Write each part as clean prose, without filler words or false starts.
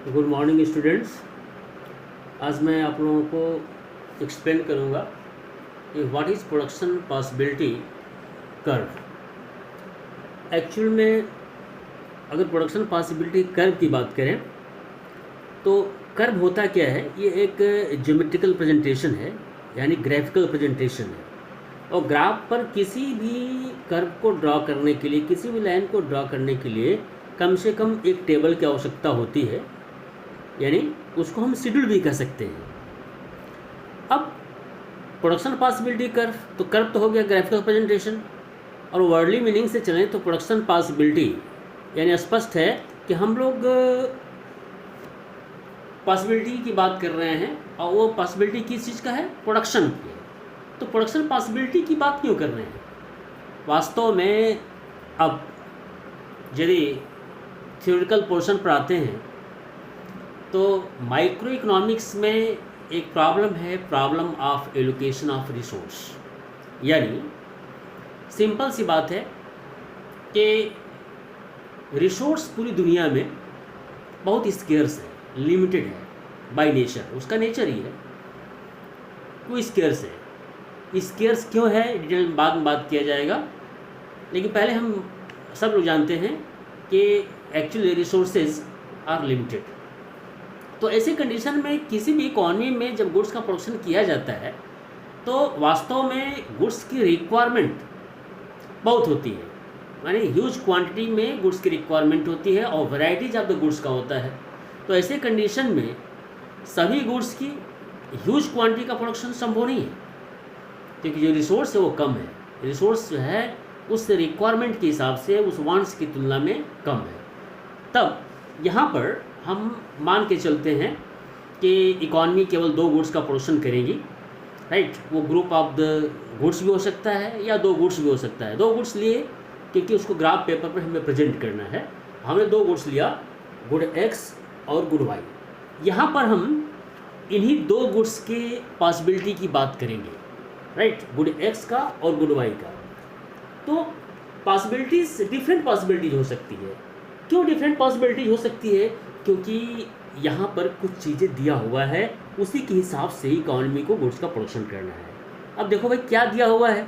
Good morning students. आज मैं आप लोगों को एक्सप्लेन करूँगा कि what is production possibility curve. Actual में अगर प्रोडक्शन पॉसिबिलिटी कर्व की बात करें तो कर्व होता क्या है, ये एक ज्योमेट्रिकल प्रेजेंटेशन है, यानी ग्राफिकल प्रेजेंटेशन है। और ग्राफ पर किसी भी कर्व को ड्रॉ करने के लिए, किसी भी लाइन को ड्रॉ करने के लिए कम से कम एक टेबल की आवश्यकता होती है, यानी उसको हम शेड्यूल भी कह सकते हैं। अब प्रोडक्शन पॉसिबिलिटी कर्व, तो कर्व तो हो गया ग्राफिकल प्रेजेंटेशन, और वर्डली मीनिंग से चलें तो प्रोडक्शन पॉसिबिलिटी यानी स्पष्ट है कि हम लोग पॉसिबिलिटी की बात कर रहे हैं, और वो पॉसिबिलिटी किस चीज़ का है, प्रोडक्शन की है। तो प्रोडक्शन पॉसिबिलिटी की बात क्यों कर रहे हैं? वास्तव में अब यदि थ्योरेटिकल पोर्शन पर आते हैं तो माइक्रो इकोनॉमिक्स में एक प्रॉब्लम है, problem of allocation of resource. यानी सिंपल सी बात है कि रिसोर्स पूरी दुनिया में बहुत स्केर्स है, लिमिटेड है बाय नेचर, उसका नेचर ही है वो स्केर्स है। स्केर्स क्यों है डिटेल में बाद में बात किया जाएगा, लेकिन पहले हम सब लोग जानते हैं कि एक्चुअली रिसोर्सेज आर लिमिटेड। तो ऐसे कंडीशन में किसी भी इकॉनमी में जब गुड्स का प्रोडक्शन किया जाता है तो वास्तव में गुड्स की रिक्वायरमेंट बहुत होती है, यानी ह्यूज क्वांटिटी में गुड्स की रिक्वायरमेंट होती है और वैरायटीज ऑफ द गुड्स का होता है। तो ऐसे कंडीशन में सभी गुड्स की ह्यूज क्वांटिटी का प्रोडक्शन संभव नहीं है, क्योंकि जो रिसोर्स है वो कम है। रिसोर्स जो है उस रिक्वायरमेंट के हिसाब से उस वांट्स की तुलना में कम है। तब यहाँ पर हम मान के चलते हैं कि इकॉनमी केवल 2 गुड्स का प्रोडक्शन करेगी, राइट। वो ग्रुप ऑफ द गुड्स भी हो सकता है या 2 गुड्स भी हो सकता है। 2 गुड्स लिए क्योंकि उसको ग्राफ पेपर पर हमें प्रेजेंट करना है। हमने 2 गुड्स लिया, गुड एक्स और गुड वाई। यहाँ पर हम इन्हीं 2 गुड्स के पॉसिबिलिटी की बात करेंगे, राइट, गुड एक्स का और गुड वाई का। तो पॉसिबिलिटीज डिफरेंट पॉसिबिलिटीज हो सकती है। क्यों डिफरेंट पॉसिबिलिटीज हो सकती है? क्योंकि यहाँ पर कुछ चीज़ें दिया हुआ है, उसी के हिसाब से इकॉनमी को गुड्स का प्रोडक्शन करना है। अब देखो भाई क्या दिया हुआ है,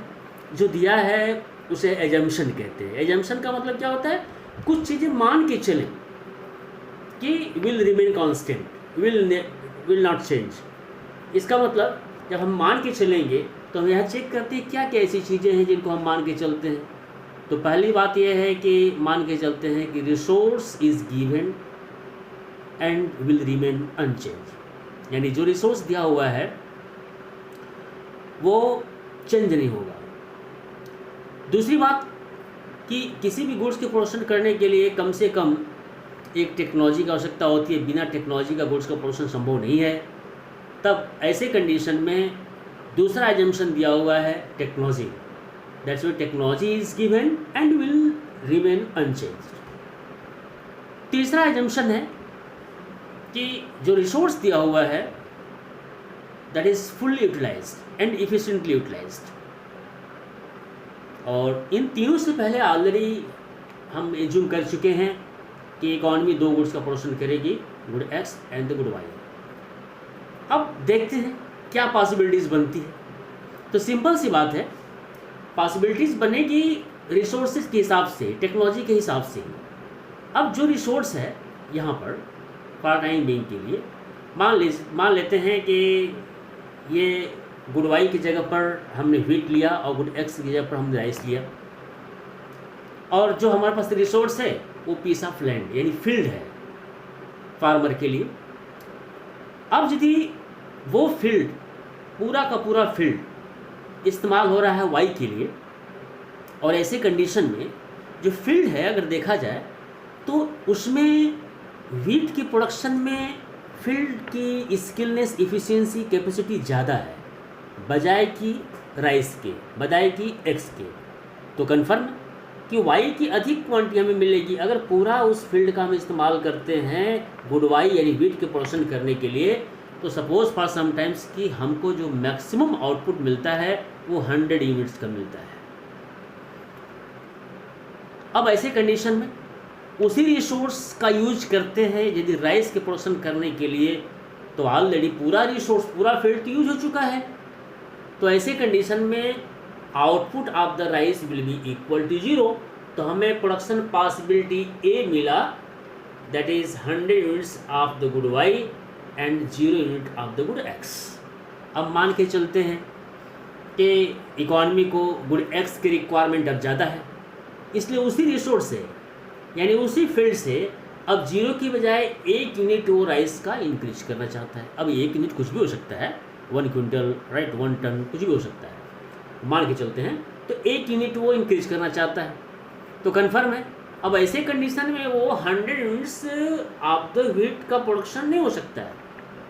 जो दिया है उसे एजम्पशन कहते हैं। एजम्पशन का मतलब क्या होता है, कुछ चीज़ें मान के चलें कि will remain constant, will not change. इसका मतलब जब हम मान के चलेंगे तो हम यहाँ चेक करते हैं क्या क्या ऐसी चीज़ें हैं जिनको हम मान के चलते हैं। तो पहली बात यह है कि मान के चलते हैं कि resource is given and will remain unchanged, यानी जो रिसोर्स दिया हुआ है वो चेंज नहीं होगा। दूसरी बात कि किसी भी गुड्स के प्रोडक्शन करने के लिए कम से कम एक टेक्नोलॉजी की आवश्यकता होती है, बिना टेक्नोलॉजी का गुड्स का प्रोडक्शन संभव नहीं है। तब ऐसे कंडीशन में दूसरा एजम्पशन दिया हुआ है technology, that's why technology is given and will remain unchanged. तीसरा एजम्पशन है कि जो रिसोर्स दिया हुआ है that is fully utilised and efficiently utilised. और इन तीनों से पहले ऑलरेडी हम एज्यूम कर चुके हैं कि इकॉनमी 2 गुड्स का प्रोडक्शन करेगी, good X and the good Y. अब देखते हैं क्या पॉसिबिलिटीज़ बनती है। तो सिंपल सी बात है, पॉसिबिलिटीज़ बनेगी रिसोर्सेज के हिसाब से, टेक्नोलॉजी के हिसाब से। अब जो रिसोर्स है यहाँ पर फॉर टाइम बीइंग के लिए मान लेते हैं कि ये गुड वाई की जगह पर हमने व्हीट लिया और गुड एक्स की जगह पर हमने राइस लिया, और जो हमारे पास रिसोर्स है वो पीस ऑफ लैंड यानी फील्ड है फार्मर के लिए। अब यदि वो फील्ड, पूरा का पूरा फील्ड इस्तेमाल हो रहा है वाई के लिए, और ऐसे कंडीशन में जो फील्ड है अगर देखा जाए तो उसमें व्हीट की प्रोडक्शन में फील्ड की स्किलनेस, इफ़िशियंसी, कैपेसिटी ज़्यादा है बजाय कि राइस के, बजाय कि एक्स के। तो कन्फर्म कि वाई की अधिक क्वांटिटी हमें मिलेगी अगर पूरा उस फील्ड का हम इस्तेमाल करते हैं गुड वाई यानी व्हीट के प्रोडक्शन करने के लिए। तो सपोज फॉर समटाइम्स कि हमको जो मैक्सिमम आउटपुट मिलता है वो 100 यूनिट्स का मिलता है। अब ऐसे कंडीशन में उसी रिसोर्स का यूज करते हैं यदि राइस के प्रोडक्शन करने के लिए, तो ऑलरेडी पूरा रिसोर्स, पूरा फील्ड यूज हो चुका है। तो ऐसे कंडीशन में output of the rice will be equal to 0। तो हमें प्रोडक्शन पॉसिबिलिटी ए मिला, that is 100 units of the good Y and 0 unit of the good X. अब मान के चलते हैं कि इकॉनमी को गुड एक्स की रिक्वायरमेंट अब ज़्यादा है, इसलिए उसी रिसोर्स से यानी उसी फील्ड से अब 0 की बजाय 1 यूनिट वो राइस का इंक्रीज करना चाहता है। अब 1 यूनिट कुछ भी हो सकता है, 1 क्विंटल, राइट, 1 टन, कुछ भी हो सकता है, मान के चलते हैं। तो 1 यूनिट वो इंक्रीज करना चाहता है, तो कन्फर्म है। अब ऐसे कंडीशन में वो 100 यूनिट्स ऑफ द व्हीट का प्रोडक्शन नहीं हो सकता है।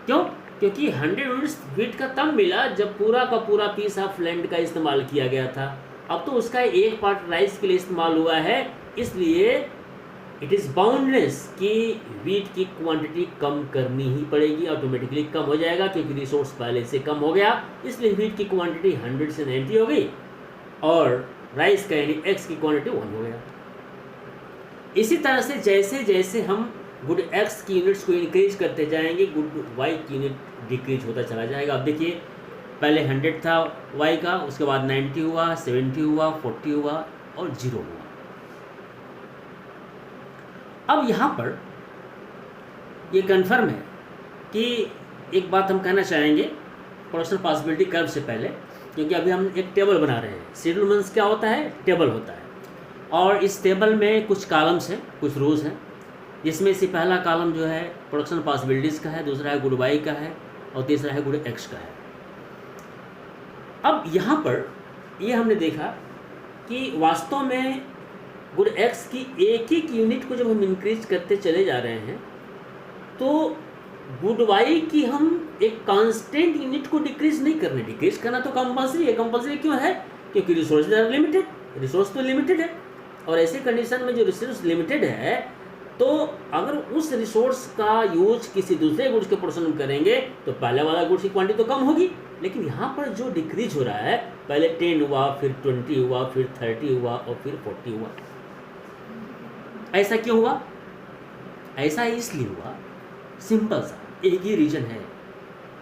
क्यों? क्योंकि 100 यूनिट्स व्हीट का तब मिला जब पूरा का पूरा पीस ऑफ लैंड का इस्तेमाल किया गया था। अब तो उसका एक पार्ट राइस के लिए इस्तेमाल हुआ है, इसलिए इट इज़ बाउंडनेस कि व्हीट की क्वांटिटी कम करनी ही पड़ेगी, ऑटोमेटिकली कम हो जाएगा क्योंकि रिसोर्स पहले से कम हो गया, इसलिए व्हीट की क्वांटिटी 100 से 90 हो गई और राइस का यानी एक्स की क्वांटिटी 1 हो गया। इसी तरह से जैसे जैसे हम गुड एक्स की यूनिट्स को इंक्रीज करते जाएंगे, गुड वाई की यूनिट डिक्रीज होता चला जाएगा। अब देखिए, पहले 100 था वाई का, उसके बाद 90 हुआ, 70 हुआ, 40 हुआ और 0 हुआ। अब यहाँ पर ये कन्फर्म है कि एक बात हम कहना चाहेंगे प्रोडक्शन पॉसिबिलिटी कर्व से पहले, क्योंकि अभी हम एक टेबल बना रहे हैं। शेड्यूल मीन्स क्या होता है? टेबल होता है, और इस टेबल में कुछ कॉलम्स हैं, कुछ रोज़ हैं, जिसमें से पहला कॉलम जो है प्रोडक्शन पॉसिबिलिटीज़ का है, दूसरा है गुड वाई का है और तीसरा है गुड एक्स का है। अब यहाँ पर ये हमने देखा कि वास्तव में गुड एक्स की एक एक यूनिट को जब हम इंक्रीज करते चले जा रहे हैं, तो गुड वाई की हम एक कांस्टेंट यूनिट को डिक्रीज नहीं कर रहे। डिक्रीज करना तो कंपल्सरी है। कंपल्सरी क्यों है? क्योंकि रिसोर्स आर लिमिटेड, रिसोर्स तो लिमिटेड है, और ऐसे कंडीशन में जो रिसोर्स लिमिटेड है, तो अगर उस रिसोर्स का यूज किसी दूसरे गुड्स के प्रोडक्शन में करेंगे तो पहले वाला गुड्स की क्वांटिटी तो कम होगी। लेकिन यहाँ पर जो डिक्रीज हो रहा है, पहले 10 हुआ, फिर 20 हुआ, फिर 30 हुआ और फिर 40 हुआ। ऐसा क्यों हुआ? ऐसा इसलिए हुआ, सिंपल सा एक ही रीजन है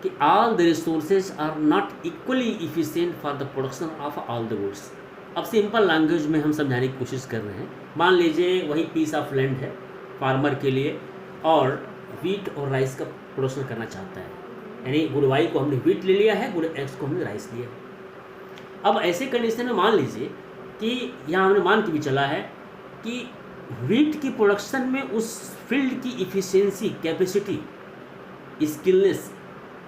कि all the resources are not equally efficient for the production of all the goods. अब सिंपल लैंग्वेज में हम समझाने की कोशिश कर रहे हैं। मान लीजिए वही पीस ऑफ लैंड है फार्मर के लिए, और व्हीट और राइस का प्रोडक्शन करना चाहता है, यानी गुड वाई को हमने व्हीट ले लिया है, गुड एक्स को हमने राइस लिया है। अब ऐसे कंडीशन में मान लीजिए कि यहाँ हमने मान के भी चला है कि व्हीट की प्रोडक्शन में उस फील्ड की इफिशिएंसी, कैपेसिटी, स्किलनेस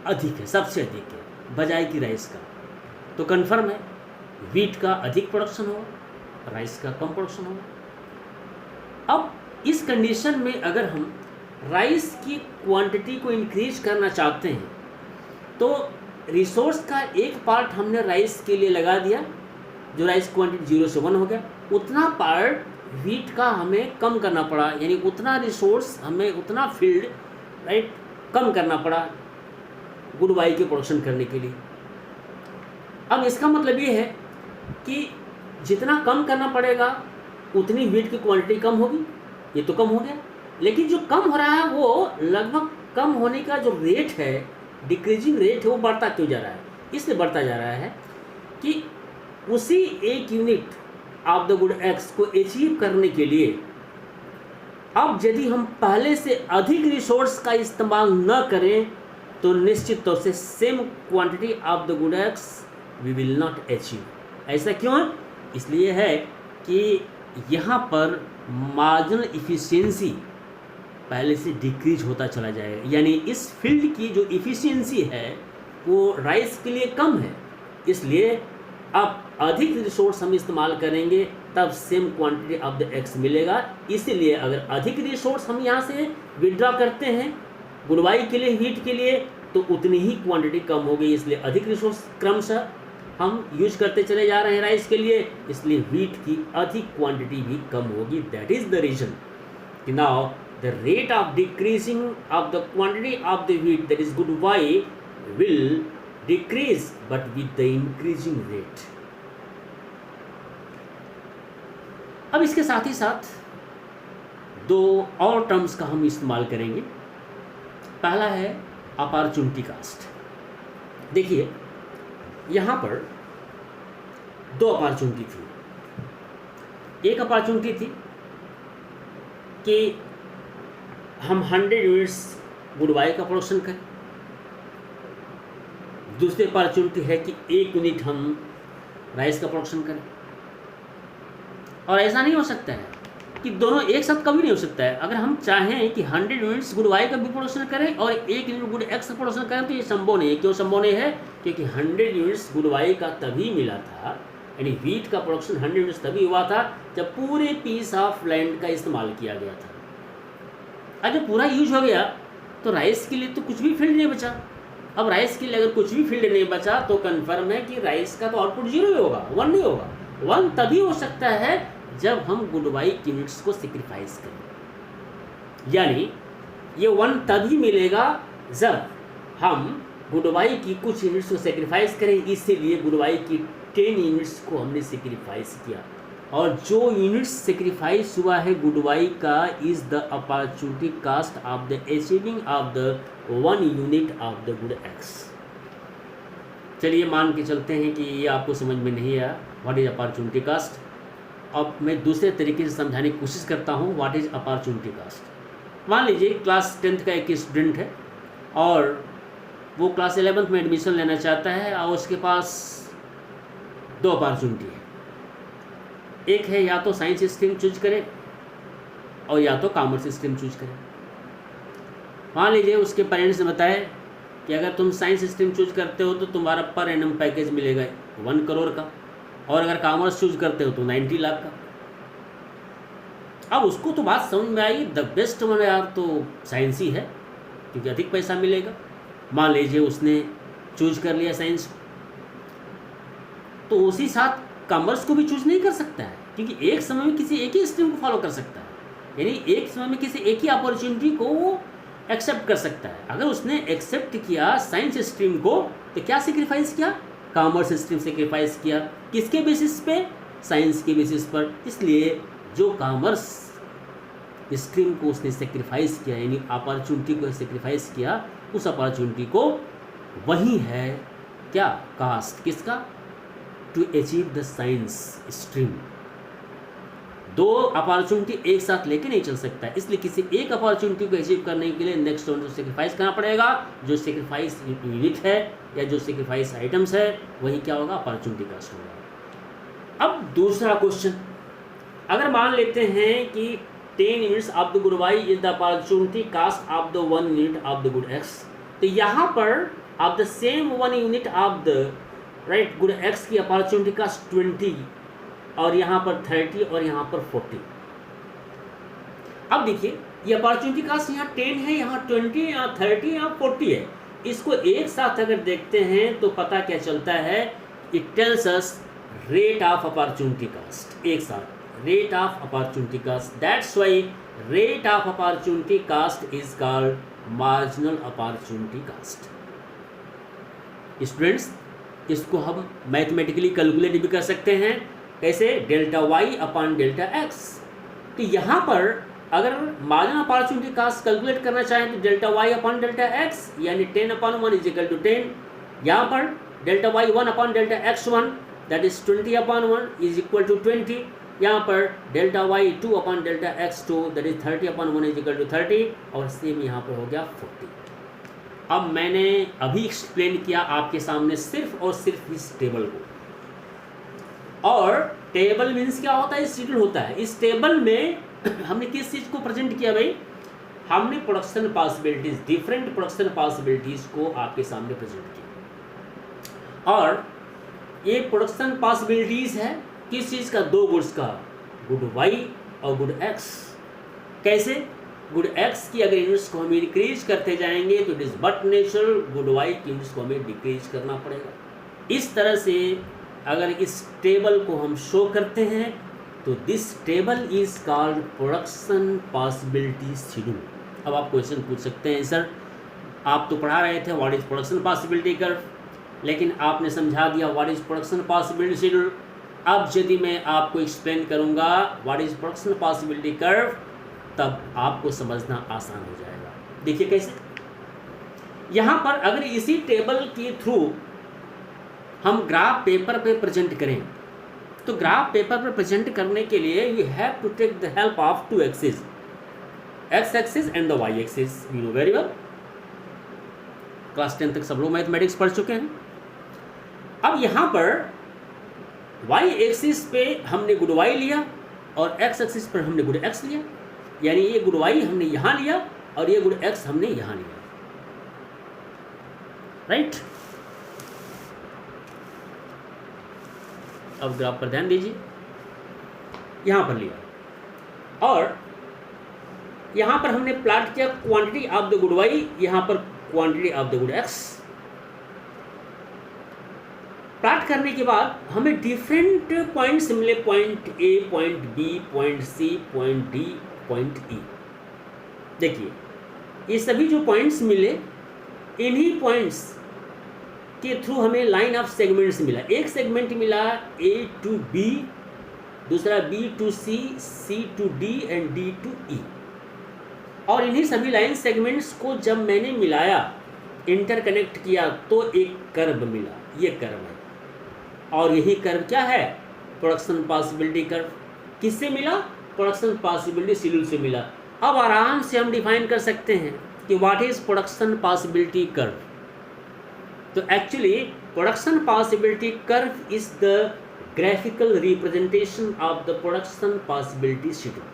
अधिक है, सबसे अधिक है बजाय कि राइस का। तो कन्फर्म है व्हीट का अधिक प्रोडक्शन होगा, राइस का कम प्रोडक्शन होगा। अब इस कंडीशन में अगर हम राइस की क्वांटिटी को इंक्रीज करना चाहते हैं, तो रिसोर्स का एक पार्ट हमने राइस के लिए लगा दिया, जो राइस क्वांटिटी 0 से 1 हो गया। उतना पार्ट व्हीट का हमें कम करना पड़ा, यानी उतना रिसोर्स हमें, उतना फील्ड, राइट, कम करना पड़ा गुड वाई के प्रोडक्शन करने के लिए। अब इसका मतलब ये है कि जितना कम करना पड़ेगा उतनी व्हीट की क्वांटिटी कम होगी। ये तो कम हो गया, लेकिन जो कम हो रहा है वो लगभग कम होने का जो रेट है, डिक्रीजिंग रेट है, वो बढ़ता क्यों जा रहा है? इसलिए बढ़ता जा रहा है कि उसी एक unit of the good x को अचीव करने के लिए अब यदि हम पहले से अधिक रिसोर्स का इस्तेमाल न करें, तो निश्चित तौर से same quantity of the good X we will not achieve. ऐसा क्यों है? इसलिए है कि यहाँ पर मार्जिनल इफिशिएंसी पहले से डिक्रीज होता चला जाएगा, यानी इस फील्ड की जो इफिशिएंसी है वो राइस के लिए कम है, इसलिए अब अधिक रिसोर्स हम इस्तेमाल करेंगे तब same quantity of the x मिलेगा। इसीलिए अगर अधिक रिसोर्स हम यहाँ से विड्रॉ करते हैं गुड वाई के लिए, व्हीट के लिए, तो उतनी ही क्वांटिटी कम हो गई, इसलिए अधिक रिसोर्स क्रमशः हम यूज करते चले जा रहे हैं राइस के लिए, इसलिए व्हीट की अधिक क्वांटिटी भी कम होगी। दैट इज द रीजन कि now the rate of decreasing of the quantity of the wheat, that is good Y, will decrease but with the increasing rate. अब इसके साथ ही साथ दो और टर्म्स का हम इस्तेमाल करेंगे। पहला है अपॉर्चुनिटी कास्ट। देखिए यहाँ पर दो अपॉर्चुनिटी थी। एक अपॉर्चुनिटी थी कि हम 100 यूनिट्स गुड बाई का प्रोडक्शन करें। दूसरी अपॉर्चुनिटी है कि 1 यूनिट हम राइस का प्रोडक्शन करें। और ऐसा नहीं हो सकता है कि दोनों एक साथ कभी नहीं हो सकता है। अगर हम चाहें कि 100 यूनिट्स गुड वाई का भी प्रोडक्शन करें और 1 यूनिट गुड एक्स का प्रोडक्शन करें तो ये संभव नहीं है। क्यों संभव नहीं है? क्योंकि 100 यूनिट्स गुड वाई का तभी मिला था, यानी व्हीट का प्रोडक्शन 100 यूनिट्स तभी हुआ था जब पूरे पीस ऑफ लैंड का इस्तेमाल किया गया था। अगर पूरा यूज हो गया तो राइस के लिए तो कुछ भी फील्ड नहीं बचा। अब राइस के लिए अगर कुछ भी फील्ड नहीं बचा तो कन्फर्म है कि राइस का तो आउटपुट 0 ही होगा, 1 नहीं होगा। 1 तभी हो सकता है जब हम गुड वाई यूनिट्स को सेक्रीफाइस करें, यानी ये 1 तभी मिलेगा जब हम गुड वाई की कुछ यूनिट्स को सेक्रीफाइस करें। इसीलिए गुड वाई की 10 यूनिट्स को हमने सेक्रीफाइस किया, और जो यूनिट्स सेक्रीफाइस हुआ है गुड वाई का is the opportunity cost of the achieving of the 1 unit of the good X. चलिए मान के चलते हैं कि ये आपको समझ में नहीं आया व्हाट इज अपॉर्चुनिटी कास्ट। अब मैं दूसरे तरीके से समझाने की कोशिश करता हूँ व्हाट इज अपॉर्चुनिटी कास्ट। मान लीजिए क्लास 10th का एक स्टूडेंट है और वो क्लास 11th में एडमिशन लेना चाहता है और उसके पास 2 अपॉर्चुनिटी है। एक है या तो साइंस स्ट्रीम चूज करे और या तो कॉमर्स स्ट्रीम चूज करे। मान लीजिए उसके पेरेंट्स ने बताया कि अगर तुम साइंस स्ट्रीम चूज करते हो तो तुम्हारा पर एनम पैकेज मिलेगा 1 करोड़ का, और अगर कॉमर्स चूज करते हो तो 90 लाख का। अब उसको तो बात समझ में आई, द बेस्ट वन यार तो साइंस ही है क्योंकि अधिक पैसा मिलेगा। मान लीजिए उसने चूज कर लिया साइंस, तो उसी साथ कॉमर्स को भी चूज नहीं कर सकता है क्योंकि एक समय में किसी एक ही स्ट्रीम को फॉलो कर सकता है, यानी एक समय में किसी एक ही अपॉर्चुनिटी को वो एक्सेप्ट कर सकता है। अगर उसने एक्सेप्ट किया साइंस स्ट्रीम को तो क्या सेक्रीफाइस किया? कॉमर्स स्ट्रीम सेक्रीफाइस किया। किसके बेसिस पे? साइंस के बेसिस पर। इसलिए जो कॉमर्स स्ट्रीम को उसने सेक्रीफाइस किया, यानी अपॉर्चुनिटी को सेक्रीफाइस किया, उस अपॉर्चुनिटी को वही है क्या? कास्ट। किसका? To achieve the science stream. 2 opportunity एक साथ लेके नहीं चल सकता है, इसलिए किसी एक अपॉर्चुनिटी को अचीव करने के लिए नेक्स्ट वन को सेक्रीफाइस करना पड़ेगा। जो सेक्रीफाइस यूनिट है या जो सेक्रीफाइस आइटम्स है वही क्या होगा? अपॉर्चुनिटी कास्ट होगा। अब दूसरा क्वेश्चन, अगर मान लेते हैं कि 10 units of the good Y is the opportunity cost of the 1 unit of the good X, तो यहाँ पर of the same 1 unit of the right good X की अपॉर्चुनिटी कास्ट 20 और यहाँ पर 30 और यहाँ पर 40। अब देखिए ये अपॉर्चुनिटी कास्ट यहाँ 10 है, यहाँ 20, यहाँ 30, यहाँ 40 है। इसको एक साथ अगर देखते हैं तो पता क्या चलता है? It tells us rate of opportunity cost. एक साथ rate of opportunity cost, that's why rate of opportunity cost is called marginal opportunity cost. Students, इसको हम मैथमेटिकली कैलकुलेट भी कर सकते हैं। कैसे? Delta Y upon delta X. तो यहाँ पर अगर मार्जिनल अपॉर्चुनिटी कास्ट कैलकुलेट करना चाहें तो delta Y upon delta X यानी 10 अपॉन 1 इज इक्वल टू 10। यहाँ पर delta Y 1 upon delta X 1 that is 20 upon 1 is equal to 20। यहाँ पर delta Y 2 upon delta X 2 that is 30 upon 1 is equal to 30, और same यहाँ पर हो गया 40। अब मैंने अभी एक्सप्लेन किया आपके सामने सिर्फ और सिर्फ इस टेबल को, और टेबल मीन्स क्या होता है? शेड्यूल होता है। इस टेबल में हमने किस चीज़ को प्रेजेंट किया भाई? हमने production possibilities, different production possibilities को आपके सामने प्रेजेंट किया। और ये प्रोडक्शन पॉसिबिलिटीज है किस चीज़ का? 2 गुड्स का, गुड वाई और गुड एक्स। कैसे? गुड एक्स की अगर यूनिट्स को हमें डिक्रीज करते जाएंगे तो it is but natural good Y की यूनिट्स को हमें डिक्रीज करना पड़ेगा। इस तरह से अगर इस टेबल को हम शो करते हैं तो this table is called production possibility schedule. अब आप क्वेश्चन पूछ सकते हैं सर आप तो पढ़ा रहे थे what is production possibility curve, लेकिन आपने समझा दिया what is production possibility schedule. अब यदि मैं आपको एक्सप्लेन करूंगा what is production possibility curve तब आपको समझना आसान हो जाएगा। देखिए कैसे, यहाँ पर अगर इसी टेबल के थ्रू हम ग्राफ पेपर पे प्रेजेंट करें, तो ग्राफ पेपर पर प्रेजेंट करने के लिए you have to take the help of two axis, X axis and the Y axis. You know very well, class 10 तक सब लोग मैथमेटिक्स पढ़ चुके हैं। अब यहाँ पर वाई एक्सिस पे हमने गुड वाई लिया और एक्स एक्सिस पर हमने गुड एक्स लिया, यानी ये गुड वाई हमने यहाँ लिया और ये गुड एक्स हमने यहाँ लिया, राइट। अब ग्राफ पर ध्यान दीजिए, यहाँ पर लिया और यहाँ पर हमने प्लॉट किया quantity of the good Y, यहाँ पर quantity of the good X. Plot करने के बाद हमें डिफरेंट पॉइंट्स मिले, point A, point B, point C, point D, point E. देखिए ये सभी जो पॉइंट्स मिले, इन्हीं पॉइंट्स के थ्रू हमें लाइन ऑफ सेगमेंट्स मिला। एक सेगमेंट मिला ए टू बी, दूसरा B to C, C to D and D to E. और इन्हीं सभी लाइन सेगमेंट्स को जब मैंने मिलाया, इंटरकनेक्ट किया, तो एक कर्व मिला। ये कर्व है और यही कर्व क्या है? Production possibility curve. किससे मिला? प्रोडक्शन पॉसिबिलिटी शेड्यूल से मिला। अब आराम से हम डिफाइन कर सकते हैं कि what is production possibility curve. तो actually production possibility curve is the graphical representation of the production possibility schedule.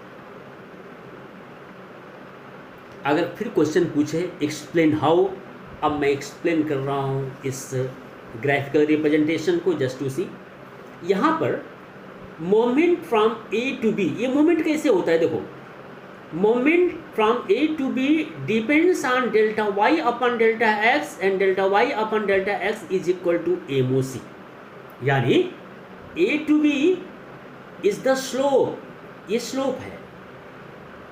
अगर फिर क्वेश्चन पूछे एक्सप्लेन हाउ, अब मैं एक्सप्लेन कर रहा हूँ इस ग्राफिकल रिप्रेजेंटेशन को, जस्ट टू सी। यहाँ पर moment from A to B, ये मोमेंट कैसे होता है? देखो, moment from A to B depends on delta Y upon delta X and delta Y upon delta X is equal to M O C. यानी A to B is the slope, ये slope है,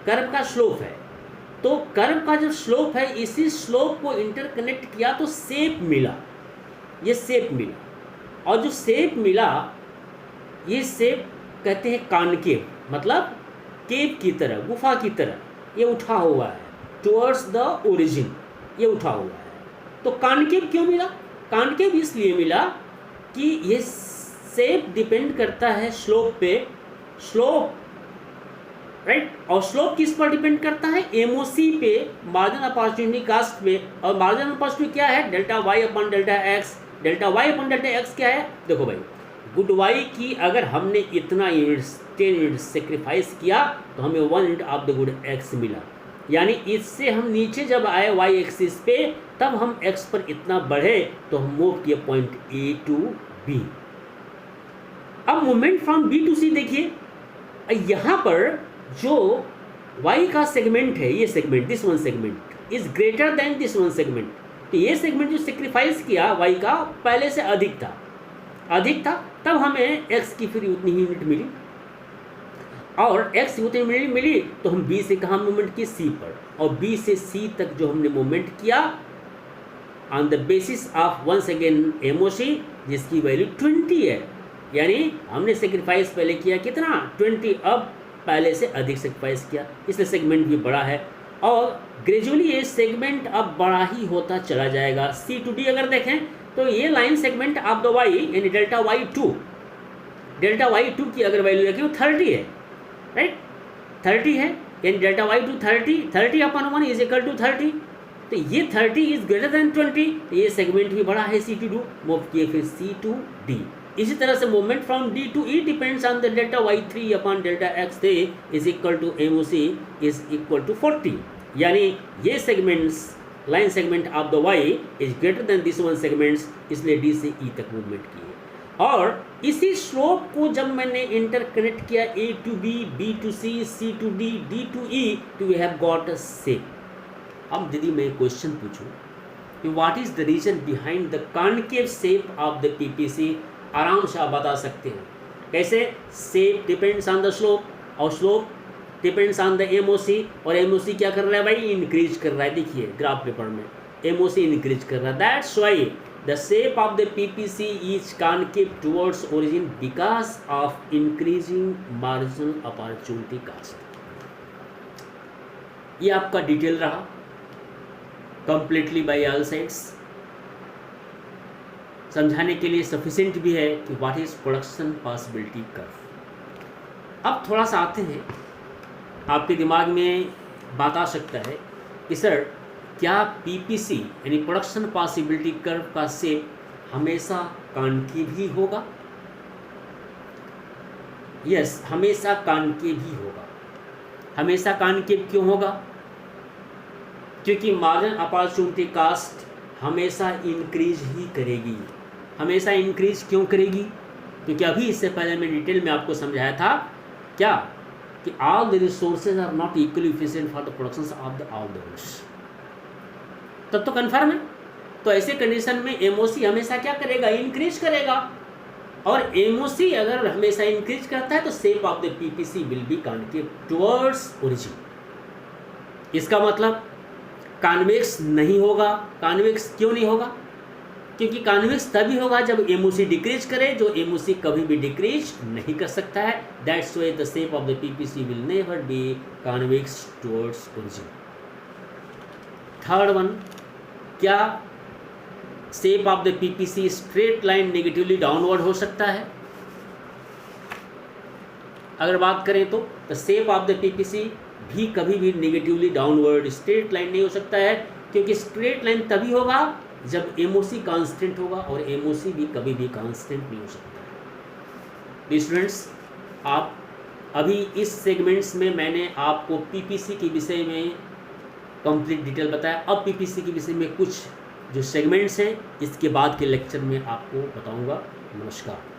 curve का slope है। तो curve का जो slope है, इसी स्लोप को इंटरकनेक्ट किया तो शेप मिला, ये शेप मिला। और जो शेप मिला, ये शेप कहते हैं कॉनकेव, मतलब केव की तरह, गुफा की तरह ये उठा हुआ है टुवर्ड्स द ओरिजिन, ये उठा हुआ है। तो कॉनकेव क्यों मिला? कॉनकेव इसलिए मिला कि ये शेप डिपेंड करता है स्लोप पे, स्लोप, राइट। और स्लोप किस पर डिपेंड करता है? एमओसी पे, मार्जिन अपॉर्चुनिटी कास्ट पे। और मार्जिन अपॉर्चुनिटी क्या है? Delta Y upon delta X. Delta Y upon delta X क्या है? देखो भाई, गुड वाई की अगर हमने इतना यूनिट्स 10 यूनिट्स सेक्रीफाइस किया तो हमें 1 unit of the good x मिला। यानी इससे हम नीचे जब आए वाई एक्सिस पे, तब हम एक्स पर इतना बढ़े तो हम मूव किए पॉइंट ए टू बी। अब मूवमेंट फ्रॉम बी टू सी देखिए, यहाँ पर जो y का सेगमेंट है, ये segment, this one segment is greater than this one segment. तो ये सेगमेंट जो सेक्रीफाइस किया y का, पहले से अधिक था, तब हमें x की फिर उतनी ही यूनिट मिली। और x उतनी यूनिट मिली तो हम b से कहाँ मूवमेंट किए? c पर। और b से c तक जो हमने मूवमेंट किया on the basis of once again MOC, जिसकी वैल्यू 20 है। यानी हमने सेक्रीफाइस पहले किया कितना? 20, अब पहले से अधिक सेक्रीफाइस किया, इसलिए सेगमेंट भी बड़ा है। और ग्रेजुअली ये सेगमेंट अब बड़ा ही होता चला जाएगा। सी टू डी अगर देखें तो ये line segment of the Y, यानी डेल्टा वाई टू की अगर वैल्यू रखें वो 30 है, राइट। 30 है, यानी delta Y two 30 upon 1 is equal to 30। तो ये 30 इज ग्रेटर देन 20, तो ये सेगमेंट भी बड़ा है। सी टू डू मूव किए फिर सी टू डी। इसी तरह से movement from D to E depends on the delta Y 3 upon delta X 3 is equal to M O C is equal to 40। यानी ये segments, line segment of the Y is greater than this one segments, इसलिए D से E तक movement किए। और इसी slope को जब मैंने इंटरकनेक्ट किया A to B, B to C, C to D, D to E, तो we have got a shape. अब दीदी मैं क्वेश्चन पूछूं कि what is the reason behind the concave shape of the PPC? आराम से आप बता सकते हैं कैसे? Shape depends on the slope, और slope depends on the MOC, और एमओसी क्या कर रहा है भाई? इंक्रीज कर रहा है। देखिए ग्राफ पेपर में एमओसी इंक्रीज कर रहा है। That's why the shape of the PPC is concave towards origin because of increasing marginal opportunity cost. ये आपका डिटेल रहा कंप्लीटली बाय ऑल साइड्स, समझाने के लिए सफिशिएंट भी है कि what is production possibility curve. अब थोड़ा सा आते हैं, आपके दिमाग में बात आ सकता है कि सर क्या पीपीसी यानी प्रोडक्शन पॉसिबिलिटी कर्व का शेप हमेशा कॉनकेव ही होगा? यस, हमेशा कॉनकेव ही होगा। हमेशा कॉनकेव क्यों होगा? क्योंकि मार्जिन अपॉर्चुनिटी कास्ट हमेशा इंक्रीज ही करेगी। हमेशा इंक्रीज क्यों करेगी? क्योंकि अभी इससे पहले मैं डिटेल में आपको समझाया था क्या कि all the resources are not equally efficient for the production of the all the goods. तब तो कन्फर्म है। तो ऐसे कंडीशन में एमओसी हमेशा क्या करेगा? इंक्रीज करेगा। और एमओसी अगर हमेशा इंक्रीज करता है तो shape of the PPC will be concave towards origin. इसका मतलब कॉन्वेक्स नहीं होगा। कॉन्वेक्स क्यों नहीं होगा? क्योंकि कॉन्वेक्स तभी होगा जब एमओसी डिक्रीज करे, जो एमओसी कभी भी डिक्रीज नहीं कर सकता है। That's why the shape of the PPC will never be convex towards origin. Third one, क्या shape of the PPC straight line negatively downward हो सकता है? अगर बात करें तो the shape of the PPC भी कभी भी नेगेटिवली डाउनवर्ड स्ट्रेट लाइन नहीं हो सकता है, क्योंकि स्ट्रेट लाइन तभी होगा जब एमओसी कांस्टेंट होगा, और एमओसी भी कभी भी कांस्टेंट नहीं हो सकता है। स्टूडेंट्स, आप अभी इस सेगमेंट्स में मैंने आपको पीपीसी के विषय में कंप्लीट डिटेल बताया। अब पीपीसी के विषय में कुछ जो सेगमेंट्स हैं इसके बाद के लेक्चर में आपको बताऊंगा। नमस्कार।